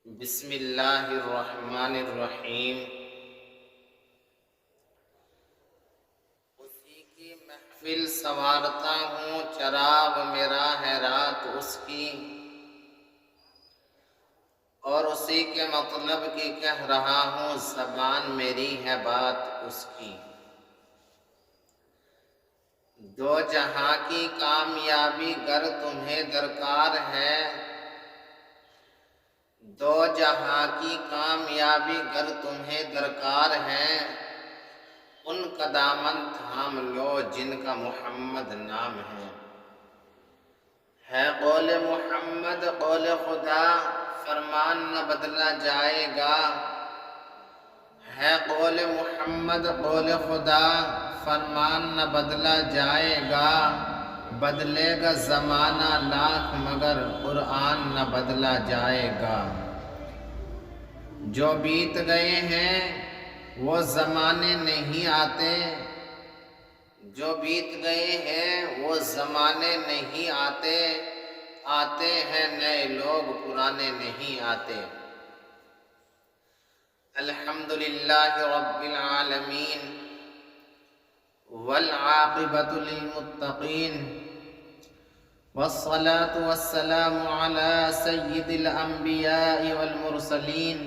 بسم اللہ الرحمن الرحیم۔ اسی کی محفل سنوارتا ہوں، چراغ میرا ہے رات اس کی، اور اسی کے مطلب کی کہہ رہا ہوں، زبان میری ہے بات اس کی۔ دو جہاں کی کامیابی گر تمہیں درکار ہے، دو جہاں کی کامیابی گر تمہیں درکار ہے، ان کا دامن تھام لو جن کا محمد نام ہے قول محمد قول خدا، فرمان نہ بدلا جائے گا، ہے قول محمد قول خدا، فرمان نہ بدلا جائے گا، بدلے گا زمانہ لاکھ مگر قرآن نہ بدلا جائے گا۔ جو بیت گئے ہیں وہ زمانے نہیں آتے، جو بیت گئے ہیں وہ زمانے نہیں آتے، آتے ہیں نئے لوگ پرانے نہیں آتے۔ الحمدللہ رب العالمین والعاقبۃ للمتقین، والصلاة والسلام على سید الانبیاء والمرسلین،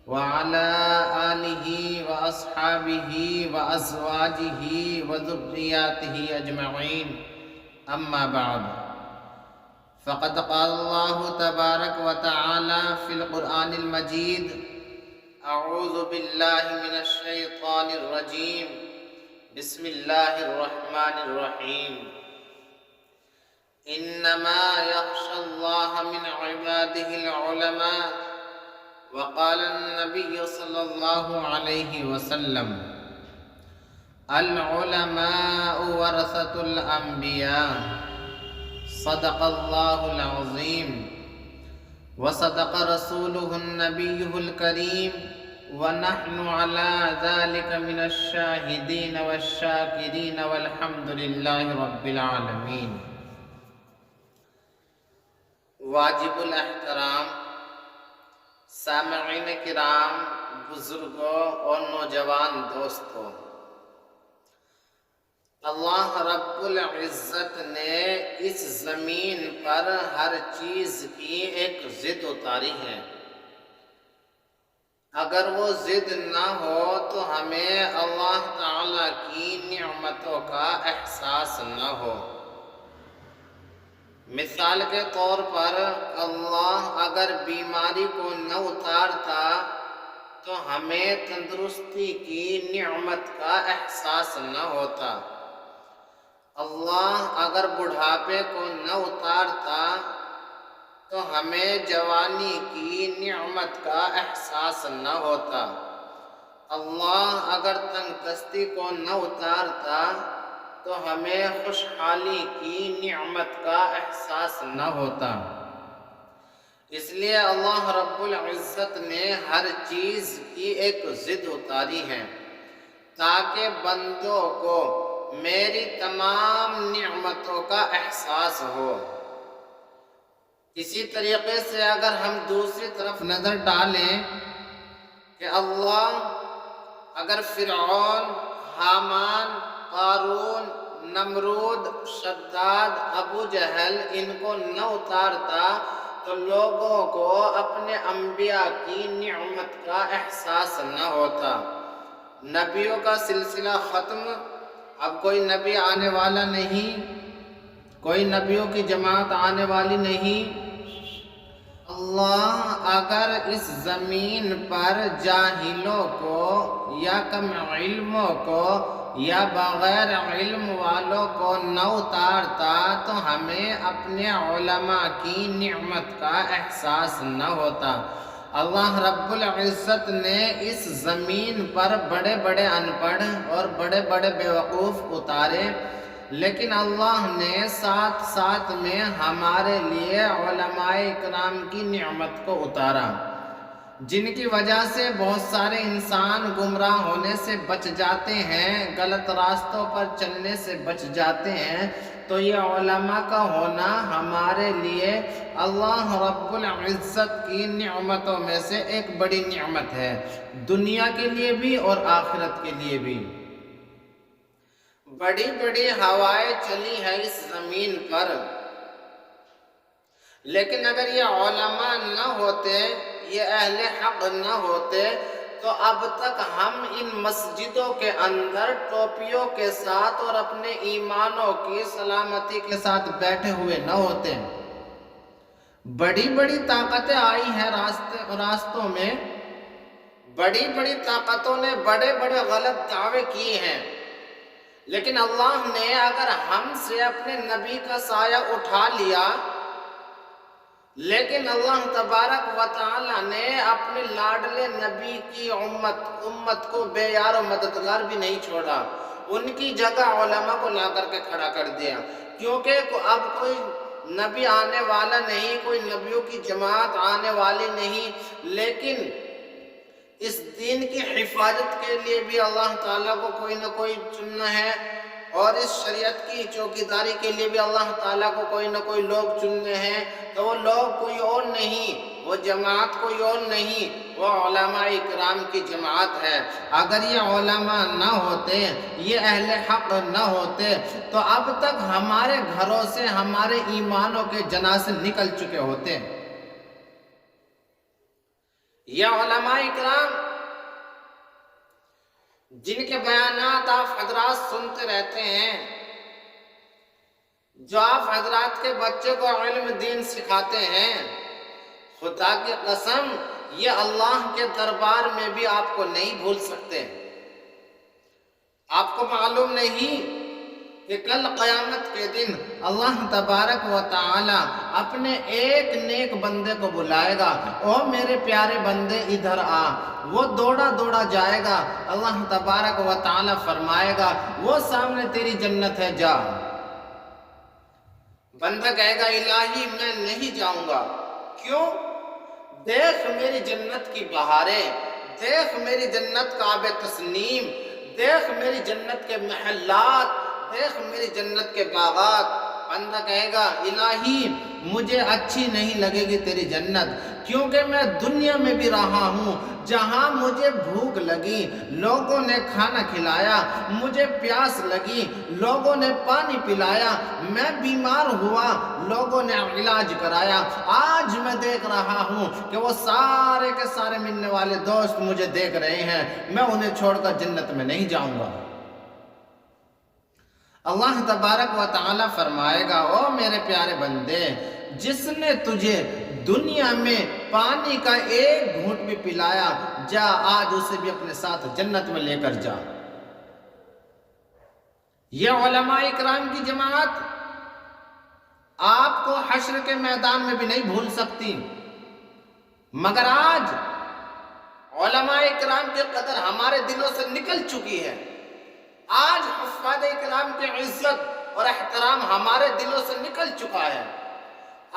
وعلى آلہ واصحابہ وازواجہ وذریاتہ اجمعین، اما بعد، فقد قال اللہ تبارک وتعالی فی القرآن المجید، اعوذ باللہ من الشیطان الرجیم، بسم اللہ الرحمن الرحیم، انما یخشی اللہ من عبادہ العلماء، وقال النبی صلی اللہ علیہ وسلم، العلماء ورثۃ الانبیاء، صدق اللہ العظیم، وصدق رسولہ النبی الکریم، ونحن على ذلك من الشاہدین والشاکرین والحمد للہ رب العالمین۔ واجب الاحترام سامعین کرام، بزرگوں اور نوجوان دوستوں، اللہ رب العزت نے اس زمین پر ہر چیز کی ایک ضد اتاری ہے۔ اگر وہ ضد نہ ہو تو ہمیں اللہ تعالیٰ کی نعمتوں کا احساس نہ ہو۔ مثال کے طور پر اللہ اگر بیماری کو نہ اتارتا تو ہمیں تندرستی کی نعمت کا احساس نہ ہوتا۔ اللہ اگر بڑھاپے کو نہ اتارتا تو ہمیں جوانی کی نعمت کا احساس نہ ہوتا۔ اللہ اگر تنگ دستی کو نہ اتارتا تو ہمیں خوشحالی کی نعمت کا احساس نہ ہوتا۔ اس لیے اللہ رب العزت نے ہر چیز کی ایک ضد اتاری ہے تاکہ بندوں کو میری تمام نعمتوں کا احساس ہو۔ اسی طریقے سے اگر ہم دوسری طرف نظر ڈالیں کہ اللہ اگر فرعون، حامان، قارون، نمرود، شداد، ابو جہل ان کو نہ اتارتا تو لوگوں کو اپنے انبیاء کی نعمت کا احساس نہ ہوتا۔ نبیوں کا سلسلہ ختم، اب کوئی نبی آنے والا نہیں، کوئی نبیوں کی جماعت آنے والی نہیں۔ اللہ اگر اس زمین پر جاہلوں کو یا کم علموں کو یا بغیر علم والوں کو نہ اتارتا تو ہمیں اپنے علماء کی نعمت کا احساس نہ ہوتا۔ اللہ رب العزت نے اس زمین پر بڑے بڑے ان پڑھ اور بڑے بڑے بیوقوف اتارے، لیکن اللہ نے ساتھ ساتھ میں ہمارے لیے علماء اکرام کی نعمت کو اتارا، جن کی وجہ سے بہت سارے انسان گمراہ ہونے سے بچ جاتے ہیں، غلط راستوں پر چلنے سے بچ جاتے ہیں، تو یہ علماء کا ہونا ہمارے لیے اللہ رب العزت کی نعمتوں میں سے ایک بڑی نعمت ہے، دنیا کے لیے بھی اور آخرت کے لیے بھی۔ بڑی بڑی ہوائیں چلی ہیں اس زمین پر، لیکن اگر یہ علماء نہ ہوتے، یہ اہل حق نہ ہوتے، تو اب تک ہم ان مسجدوں کے اندر ٹوپیوں کے ساتھ اور اپنے ایمانوں کی سلامتی کے ساتھ بیٹھے ہوئے نہ ہوتے۔ بڑی بڑی طاقتیں آئی ہیں راستوں میں، بڑی بڑی طاقتوں نے بڑے بڑے غلط دعوے کیے ہیں، لیکن اللہ نے اگر ہم سے اپنے نبی کا سایہ اٹھا لیا، لیکن اللہ تبارک و تعالی نے اپنے لاڈلے نبی کی امت کو بے یار و مددگار بھی نہیں چھوڑا، ان کی جگہ علماء کو لا کر کے کھڑا کر دیا، کیونکہ اب کوئی نبی آنے والا نہیں، کوئی نبیوں کی جماعت آنے والی نہیں، لیکن اس دین کی حفاظت کے لیے بھی اللہ تعالیٰ کو کوئی نہ کوئی چننا ہے، اور اس شریعت کی چوکیداری کے لیے بھی اللہ تعالیٰ کو کوئی نہ کوئی لوگ چننے ہیں، تو وہ لوگ کوئی اور نہیں، وہ جماعت کوئی اور نہیں، وہ علماء اکرام کی جماعت ہے۔ اگر یہ علماء نہ ہوتے، یہ اہل حق نہ ہوتے، تو اب تک ہمارے گھروں سے ہمارے ایمانوں کے جنازے نکل چکے ہوتے۔ یہ علماء اکرام جن کے بیانات آپ حضرات سنتے رہتے ہیں، جو آپ حضرات کے بچے کو علم دین سکھاتے ہیں، خدا کی قسم یہ اللہ کے دربار میں بھی آپ کو نہیں بھول سکتے۔ آپ کو معلوم نہیں کہ کل قیامت کے دن اللہ تبارک و تعالی اپنے ایک نیک بندے کو بلائے گا، او میرے پیارے بندے ادھر آ، وہ دوڑا دوڑا جائے گا، اللہ تبارک و تعالی فرمائے گا وہ سامنے تیری جنت ہے، جا۔ بندہ کہے گا الہی میں نہیں جاؤں گا، کیوں؟ دیکھ میری جنت کی بہاریں، دیکھ میری جنت کا آب تسنیم، دیکھ میری جنت کے محلات، دیکھ میری جنت کے باغات۔ بندہ کہے گا الہی مجھے اچھی نہیں لگے گی تیری جنت، کیونکہ میں دنیا میں بھی رہا ہوں جہاں مجھے بھوک لگی لوگوں نے کھانا کھلایا، مجھے پیاس لگی لوگوں نے پانی پلایا، میں بیمار ہوا لوگوں نے علاج کرایا۔ آج میں دیکھ رہا ہوں کہ وہ سارے کے سارے ملنے والے دوست مجھے دیکھ رہے ہیں، میں انہیں چھوڑ کر جنت میں نہیں جاؤں گا۔ اللہ تبارک و تعالی فرمائے گا او میرے پیارے بندے، جس نے تجھے دنیا میں پانی کا ایک گھونٹ بھی پلایا، جا آج اسے بھی اپنے ساتھ جنت میں لے کر جا۔ یہ علماء اکرام کی جماعت آپ کو حشر کے میدان میں بھی نہیں بھول سکتی، مگر آج علماء اکرام کی قدر ہمارے دلوں سے نکل چکی ہے۔ آج حفاظ اکرام کی عزت اور احترام ہمارے دلوں سے نکل چکا ہے۔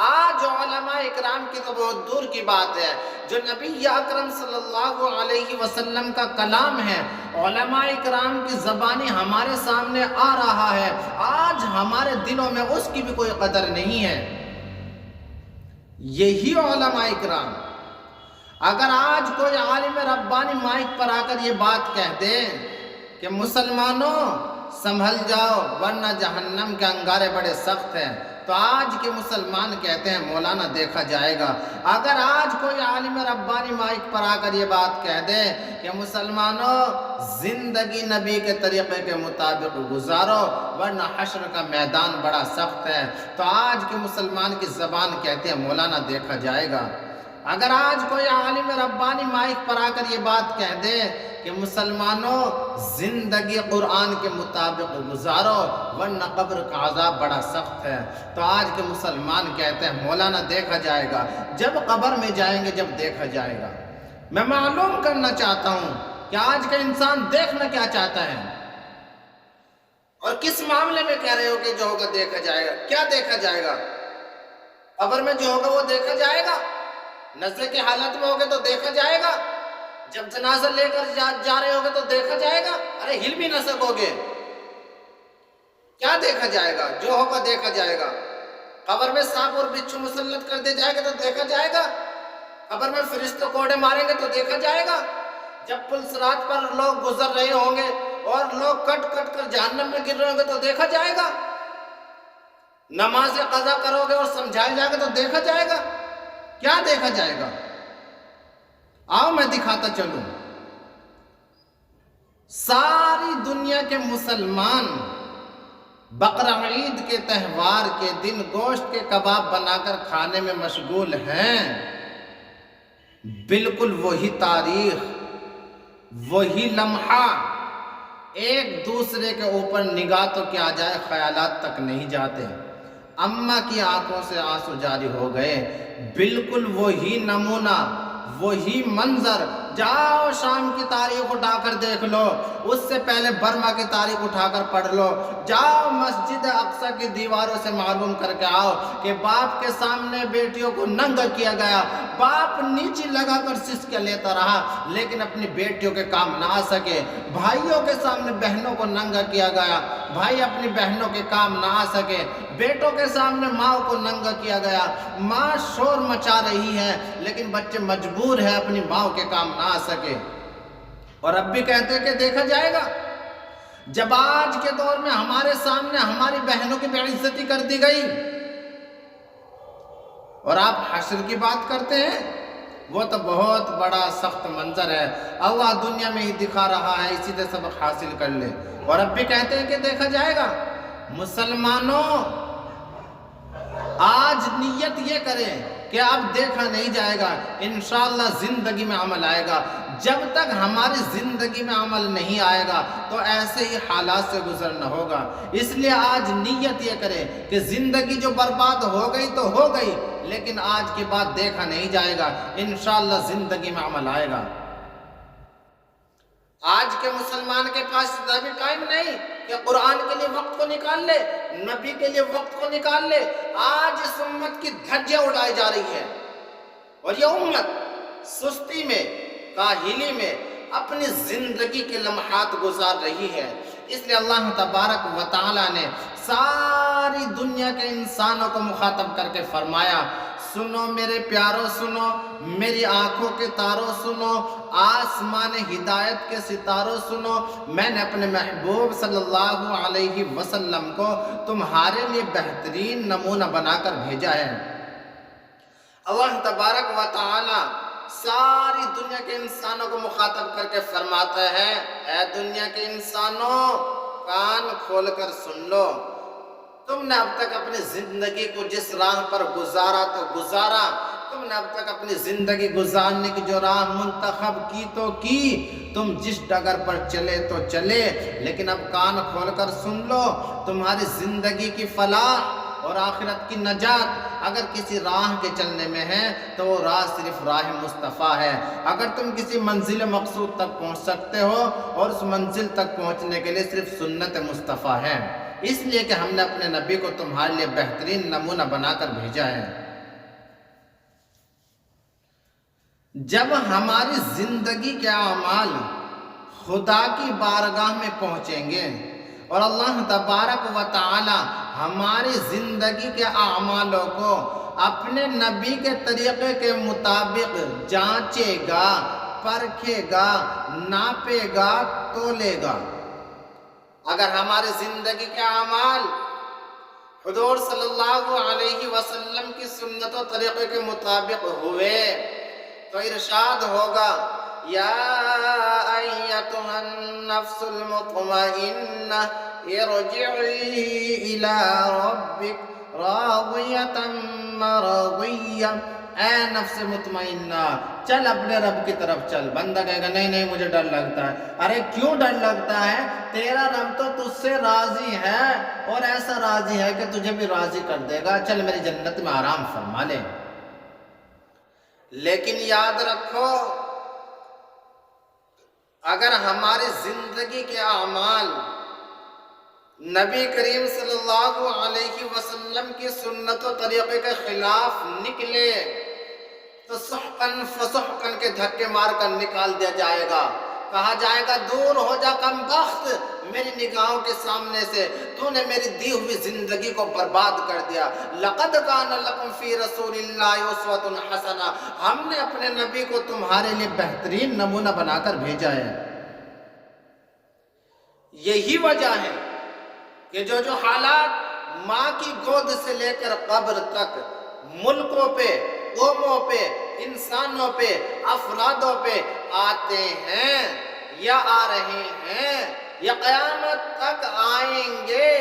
آج علماء اکرام کی تو بہت دور کی بات ہے، جو نبی اکرم صلی اللہ علیہ وسلم کا کلام ہے، علماء اکرام کی زبانی ہمارے سامنے آ رہا ہے، آج ہمارے دلوں میں اس کی بھی کوئی قدر نہیں ہے۔ یہی علماء اکرام، اگر آج کوئی عالم ربانی مائک پر آ کر یہ بات کہہ دے کہ مسلمانوں سنبھل جاؤ ورنہ جہنم کے انگارے بڑے سخت ہیں، تو آج کے مسلمان کہتے ہیں مولانا دیکھا جائے گا۔ اگر آج کوئی عالم ربانی مائک پر آ کر یہ بات کہہ دے کہ مسلمانوں زندگی نبی کے طریقے کے مطابق گزارو ورنہ حشر کا میدان بڑا سخت ہے، تو آج کے مسلمان کی زبان کہتے ہیں مولانا دیکھا جائے گا۔ اگر آج کوئی عالم ربانی مائک پر آ کر یہ بات کہہ دے کہ مسلمانوں زندگی قرآن کے مطابق گزارو ورنہ قبر کا عذاب بڑا سخت ہے، تو آج کے مسلمان کہتے ہیں مولانا دیکھا جائے گا، جب قبر میں جائیں گے جب دیکھا جائے گا۔ میں معلوم کرنا چاہتا ہوں کہ آج کا انسان دیکھنا کیا چاہتا ہے، اور کس معاملے میں کہہ رہے ہو کہ جو ہوگا دیکھا جائے گا۔ کیا دیکھا جائے گا؟ قبر میں جو ہوگا وہ دیکھا جائے گا؟ نزلے کی حالت میں ہوگے تو دیکھا جائے گا؟ جب جنازہ لے کر جا رہے ہوگے تو دیکھا جائے گا؟ ارے ہل بھی نہ سکو گے۔ کیا دیکھا جائے گا؟ جو ہوگا دیکھا جائے گا۔ قبر میں سانپ اور بچھو مسلط کر دے جائے گا تو دیکھا جائے گا۔ قبر میں فرشتے کوڑے ماریں گے تو دیکھا جائے گا۔ جب پل صراط پر لوگ گزر رہے ہوں گے اور لوگ کٹ کٹ کر جہنم میں گر رہے ہوں گے تو دیکھا جائے گا۔ نماز قضا کرو گے اور سمجھایا جائے گا تو دیکھا جائے گا۔ کیا دیکھا جائے گا؟ آؤ میں دکھاتا چلوں۔ ساری دنیا کے مسلمان بقرعید کے تہوار کے دن گوشت کے کباب بنا کر کھانے میں مشغول ہیں۔ بالکل وہی تاریخ، وہی لمحہ، ایک دوسرے کے اوپر نگاہ تو کیا جائے خیالات تک نہیں جاتے۔ اماں کی آنکھوں سے آنسو جاری ہو گئے۔ بالکل وہی نمونہ، وہی منظر۔ جاؤ شام کی تاریخ اٹھا کر دیکھ لو، اس سے پہلے برما کی تاریخ اٹھا کر پڑھ لو، جاؤ مسجد اقصی کی دیواروں سے معلوم کر کے آؤ کہ باپ کے سامنے بیٹیوں کو ننگا کیا گیا، باپ نیچے لگا کر سسکیاں لیتا رہا لیکن اپنی بیٹیوں کے کام نہ آ سکے۔ بھائیوں کے سامنے بہنوں کو ننگا کیا گیا، بھائی اپنی بہنوں کے کام نہ آ سکے۔ بیٹوں کے سامنے ماں کو ننگا کیا گیا، ماں شور مچا رہی ہے لیکن بچے مجبور ہیں اپنی ماں کے کام نہ آ سکے۔ اور اب بھی کہتے ہیں کہ دیکھا جائے گا۔ جب آج کے دور میں ہمارے سامنے ہماری بہنوں کی بے عزتی کر دی گئی اور آپ حشر کی بات کرتے ہیں، وہ تو بہت بڑا سخت منظر ہے۔ اللہ دنیا میں ہی دکھا رہا ہے، اسی سے سبق حاصل کر لے۔ اور اب بھی کہتے ہیں کہ دیکھا جائے گا۔ مسلمانوں، آج نیت یہ کریں کہ اب دیکھا نہیں جائے گا، انشاءاللہ زندگی میں عمل آئے گا۔ جب تک ہماری زندگی میں عمل نہیں آئے گا تو ایسے ہی حالات سے گزرنا ہوگا۔ اس لیے آج نیت یہ کریں کہ زندگی جو برباد ہو گئی تو ہو گئی، لیکن آج کے بعد دیکھا نہیں جائے گا، انشاءاللہ زندگی میں عمل آئے گا۔ آج کے مسلمان کے پاس اتنا بھی ٹائم نہیں کہ قرآن کے لیے وقت کو نکال لے، نبی کے لیے وقت کو نکال لے۔ آج اس امت کی دھجیاں اڑائی جا رہی ہیں اور یہ امت سستی میں، کاہلی میں اپنی زندگی کے لمحات گزار رہی ہے۔ اس لیے اللہ تبارک و تعالی نے ساری دنیا کے انسانوں کو مخاطب کر کے فرمایا، سنو میرے پیاروں، سنو میری آنکھوں کے تاروں، سنو آسمان ہدایت کے ستاروں، سنو میں نے اپنے محبوب صلی اللہ علیہ وسلم کو تمہارے لیے بہترین نمونہ بنا کر بھیجا ہے۔ اللہ تبارک و تعالی ساری دنیا کے انسانوں کو مخاطب کر کے فرماتا ہے، اے دنیا کے انسانوں، کان کھول کر سن لو۔ تم نے اب تک اپنی زندگی کو جس راہ پر گزارا تو گزارا، تم نے اب تک اپنی زندگی گزارنے کی جو راہ منتخب کی تو کی، تم جس ڈگر پر چلے تو چلے، لیکن اب کان کھول کر سن لو۔ تمہاری زندگی کی فلاح اور آخرت کی نجات اگر کسی راہ کے چلنے میں ہے تو وہ راہ صرف راہ مصطفیٰ ہے۔ اگر تم کسی منزل مقصود تک پہنچ سکتے ہو اور اس منزل تک پہنچنے کے لیے صرف سنت مصطفیٰ ہے، اس لیے کہ ہم نے اپنے نبی کو تمہارے لیے بہترین نمونہ بنا کر بھیجا ہے۔ جب ہماری زندگی کے اعمال خدا کی بارگاہ میں پہنچیں گے اور اللہ تبارک و تعالی ہماری زندگی کے اعمالوں کو اپنے نبی کے طریقے کے مطابق جانچے گا، پرکھے گا، ناپے گا، تولے گا۔ اگر ہماری زندگی کے اعمال حضور صلی اللہ علیہ وسلم کی سنت و طریقے کے مطابق ہوئے تو ارشاد ہوگا، یا ایتھا النفس المطمئنہ ارجعی الی ربک راضیۃ مرضیہ۔ اے نفس مطمئنہ، چل اپنے رب کی طرف چل۔ بندہ کہے گا نہیں مجھے ڈر لگتا ہے۔ ارے کیوں ڈر لگتا ہے؟ تیرا رب تو تجھ سے راضی ہے اور ایسا راضی ہے کہ تجھے بھی راضی کر دے گا، چل میری جنت میں آرام فرما لے۔ لیکن یاد رکھو، اگر ہماری زندگی کے اعمال نبی کریم صلی اللہ علیہ وسلم کی سنت و طریقے کے خلاف نکلے تو سحقن فسحقن کے دھکے مار کر نکال دیا جائے گا۔ کہا جائے گا دور ہو جا کم بخت، میری نگاہوں کے سامنے سے تو نے میری دی ہوئی زندگی کو برباد کر دیا۔ لَقَدْ كَانَ لَكُمْ فِي رَسُولِ اللَّهِ أُسْوَةٌ حَسَنَةٌ، ہم نے اپنے نبی کو تمہارے لیے بہترین نمونہ بنا کر بھیجا ہے۔ یہی وجہ ہے کہ جو حالات ماں کی گود سے لے کر قبر تک ملکوں پہ، قوموں پہ، انسانوں پہ، افرادوں پہ آتے ہیں یا آ رہے ہیں یا قیامت تک آئیں گے،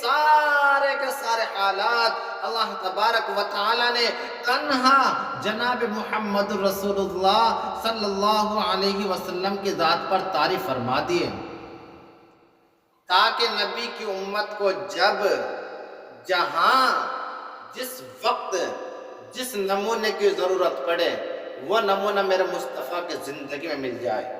سارے کے سارے حالات اللہ تبارک و تعالی نے تنہا جناب محمد رسول اللہ صلی اللہ علیہ وسلم کی ذات پر تعریف فرما دیے، تاکہ نبی کی امت کو جب جہاں جس وقت جس نمونے کی ضرورت پڑے وہ نمونہ میرے مصطفیٰ کی زندگی میں مل جائے۔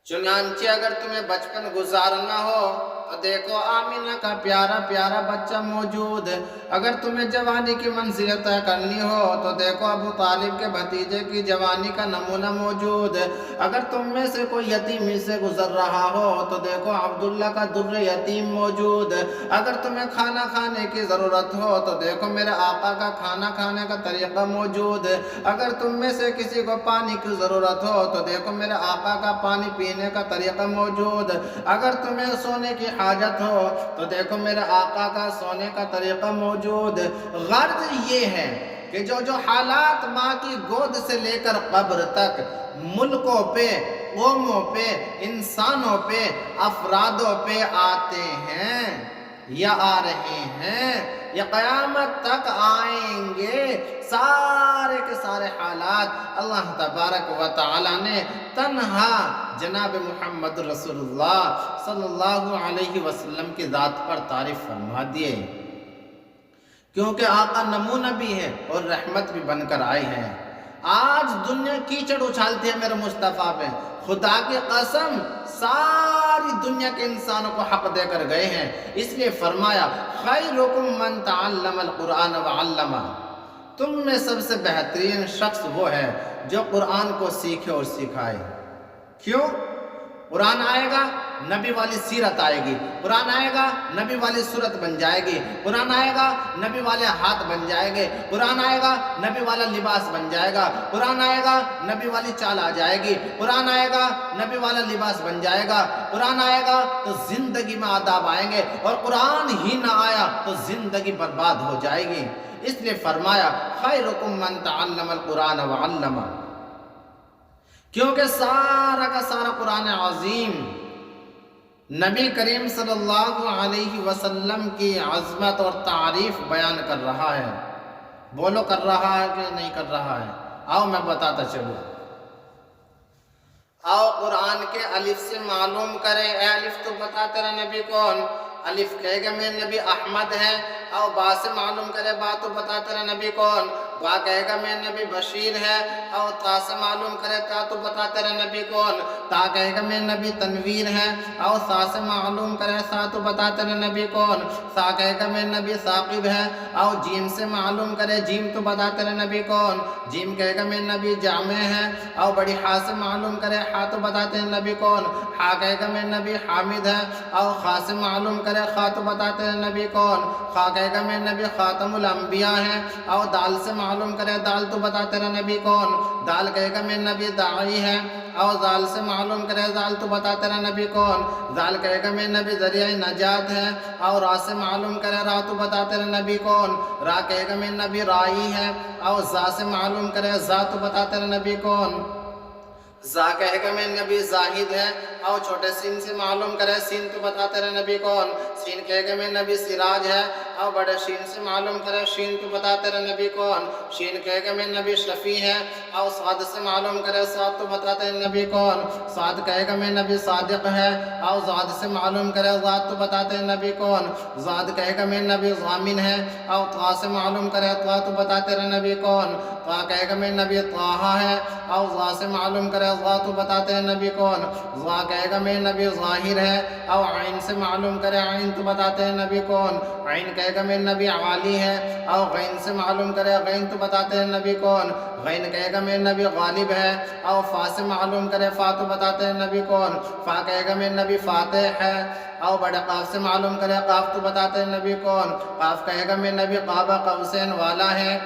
چنانچہ اگر تمہیں بچپن گزارنا ہو تو دیکھو آمینہ کا پیارا پیارا بچہ موجود ہے، اگر تمہیں جوانی کی منزل طے کرنی ہو تو دیکھو ابو طالب کے بھتیجے کی جوانی کا نمونہ موجود ہے، اگر تم میں سے کوئی یتیمی سے گزر رہا ہو تو دیکھو عبداللہ کا در یتیم موجود ہے، اگر تمہیں کھانا کھانے کی ضرورت ہو تو دیکھو میرے آقا کا کھانا کھانے کا طریقہ موجود ہے، اگر تم میں سے کسی کو پانی کی ضرورت ہو تو دیکھو میرے آقا کا پانی پینے کا طریقہ موجود ہے، اگر تمہیں سونے کی حاجت ہو تو دیکھو میرے آقا کا سونے کا طریقہ موجود ہے۔ غرض یہ ہے کہ جو حالات ماں کی گود سے لے کر قبر تک ملکوں پہ، قوموں پہ، انسانوں پہ، افرادوں پہ آتے ہیں یا آ رہے ہیں یا قیامت تک آئیں گے، سارے کے سارے حالات اللہ تبارک و تعالی نے تنہا جناب محمد رسول اللہ صلی اللہ علیہ وسلم کی ذات پر تعریف فرما دیے، کیونکہ آقا نمونہ بھی ہے اور رحمت بھی بن کر آئے ہیں۔ آج دنیا کیچڑ اچھالتی ہے میرے مصطفیٰ پہ، خدا کی قسم ساری دنیا کے انسانوں کو حق دے کر گئے ہیں، اس لیے فرمایا خیرکم من تعلم القرآن وعلمہ، تم میں سب سے بہترین شخص وہ ہے جو قرآن کو سیکھے اور سکھائے۔ کیوں؟ قرآن آئے گا نبی والی سیرت آئے گی، قرآن آئے گا نبی والی صورت بن جائے گی، قرآن آئے گا نبی والے ہاتھ بن جائے گے، قرآن آئے گا نبی والا لباس بن جائے گا، قرآن آئے گا نبی والی چال آ جائے گی، قرآن آئے گا نبی والا لباس بن جائے گا، قرآن آئے گا تو زندگی میں آداب آئیں گے، اور قرآن ہی نہ آیا تو زندگی برباد ہو جائے گی۔ اس لیے فرمایا خیرکم من تعلم القرآن وعلمہ، کیونکہ سارا کا سارا قرآن عظیم نبی کریم صلی اللہ علیہ وسلم کی عظمت اور تعریف بیان کر رہا ہے۔ بولو کر رہا ہے کہ نہیں کر رہا ہے؟ آؤ میں بتاتا چلوں۔ آؤ قرآن کے الف سے معلوم کریں، اے الف تو بتا تیرا نبی کون؟ الف کہے گا میرے نبی احمد ہے۔ آؤ با سے معلوم کرے، با تو بتا تیرا نبی کون؟ با کہے گا میرے نبی بشیر ہے۔ اور تا سے معلوم کرے، تا تو بتا تیرا نبی کون؟ تا کہے گا میرے نبی تنویر ہے۔ اور سا سے معلوم کرے، سا تو بتا تیرا نبی کون؟ سا کہے گا میرے نبی ثاقب ہے۔ اور جیم سے معلوم کرے، جیم تو بتا تیرا نبی کون؟ جیم کہے گا میرے نبی جامع ہے۔ اور بڑی ہا سے معلوم کرے، ہا تو بتا تیرا نبی کون؟ ہا کہے گا میرے نبی حامد ہے۔ اور خا سے معلوم کرے، خا تو بتا تیرا نبی کون؟ خا کہے گا میرے نبی خاتم الانبیاء ہے۔ اور دال سے معلوم کرے، دال تو بتا تیرا نبی کون؟ دال کہے گا میرے نبی داعی ہے۔ اور زال سے معلوم کرے، زال تو بتا تیرا نبی کون؟ زال کہے گا میرے نبی ذریعہ نجات ہے۔ اور را سے معلوم کرے، را تو بتا تیرا نبی کون؟ را کہے گا میرے نبی رائی ہے۔ اور زا سے معلوم کرے، زا تو بتا تیرا نبی کون؟ زا کہے گا میرے نبی زاہد ہے۔ اور چھوٹے سین سے معلوم کرے، سین تو بتا تیرا نبی کون؟ سین کہے گا میرے نبی سراج ہے۔ اور بڑے شین سے معلوم کرے، شین تو بتا تیرا نبی کون؟ شین کہے گا میرے نبی شفیع ہے۔ اور صاد سے معلوم کرے، صاد تو بتا تیرا نبی کون؟ صاد کہے گا میرے نبی صادق ہے۔ اور زاد سے معلوم کرے، زاد تو بتا تیرا نبی کون؟ زاد کہے گا میرے نبی ضامن ہے۔ اور طا سے معلوم کرے، طا تو بتا تیرا نبی کون؟ طا کہے گا میرے نبی طاہا ہے۔ اور ظا سے معلوم کرے، ظا تو بتا تیرا نبی کون؟ ظا کہے گا میرے نبی ظاہر ہے۔ اور عین سے معلوم کرے، عین تو بتا تیرا نبی کون؟ عین کہے گا میرے نبی عالی ہے۔ اور غین سے معلوم کرے، غین تو بتا تیرا نبی کون؟ غین کہے گا میرے نبی غالب ہے، او فا سے معلوم کرے فا تو بتاتے ہیں نبی کون، فا کہے گا میرے نبی فاتح ہے، او بڑے قاف سے معلوم کرے قاف تو بتاتے ہیں نبی کون، قاف کہے گا میرے نبی قاب قوسین والا ہے،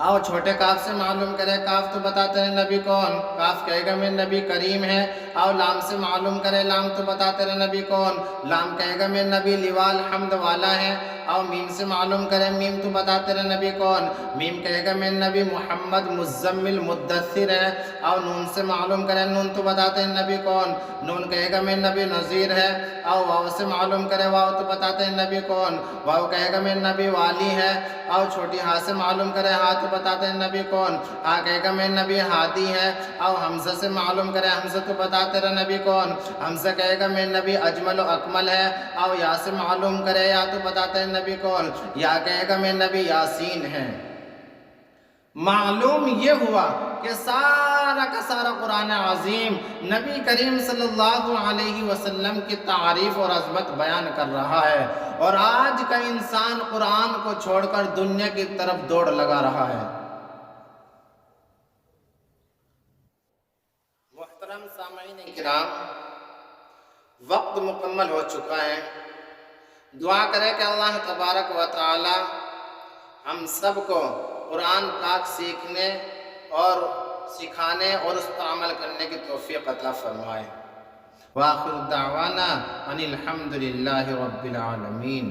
او چھوٹے کاف سے معلوم کرے کاف تو بتاتے ہیں نبی کون، کاف کہے گا میرے نبی کریم ہے، او لام سے معلوم کرے لام تو بتاتے ہیں نبی کون، لام کہے گا میرے نبی لیوال حمد والا ہے، او میم سے معلوم کرے میم تو بتاتے ہیں نبی کون، میم کہے گا میرے نبی محمد مزمل مدثر ہے، او نون سے معلوم کرے نون تو بتاتے ہیں نبی کون، نون کہے گا میرے نبی نذیر ہے، او واو سے معلوم کرے واو تو بتاتے ہیں نبی کون، واو کہے گا میرے نبی والی ہے، او چھوٹی ہاں سے معلوم کرے ہاں تو بتاتے ہیں نبی کون، ہاں کہے گا میرے نبی ہادی ہے، او حمزہ سے معلوم کرے حمزہ تو بتاتے ہیں نبی کون، حمزہ کہے گا میرے نبی اجمل و اکمل ہے، او یا سے معلوم کرے یا تو بتاتے ہیں نبی کون، یا کہے گا میرے نبی یاسین ہے۔ معلوم یہ ہوا کہ سارا کا سارا قرآن عظیم نبی کریم صلی اللہ علیہ وسلم کی تعریف اور عظمت بیان کر رہا ہے، اور آج کا انسان قرآن کو چھوڑ کر دنیا کی طرف دوڑ لگا رہا ہے۔ محترم سامعین کرام، وقت مکمل ہو چکا ہے، دعا کرے کہ اللہ تبارک و تعالی ہم سب کو قرآن پاک سیکھنے اور سکھانے اور اس پر عمل کرنے کی توفیق عطا فرمائے۔ وآخر دعوانا ان الحمد للہ رب العالمین۔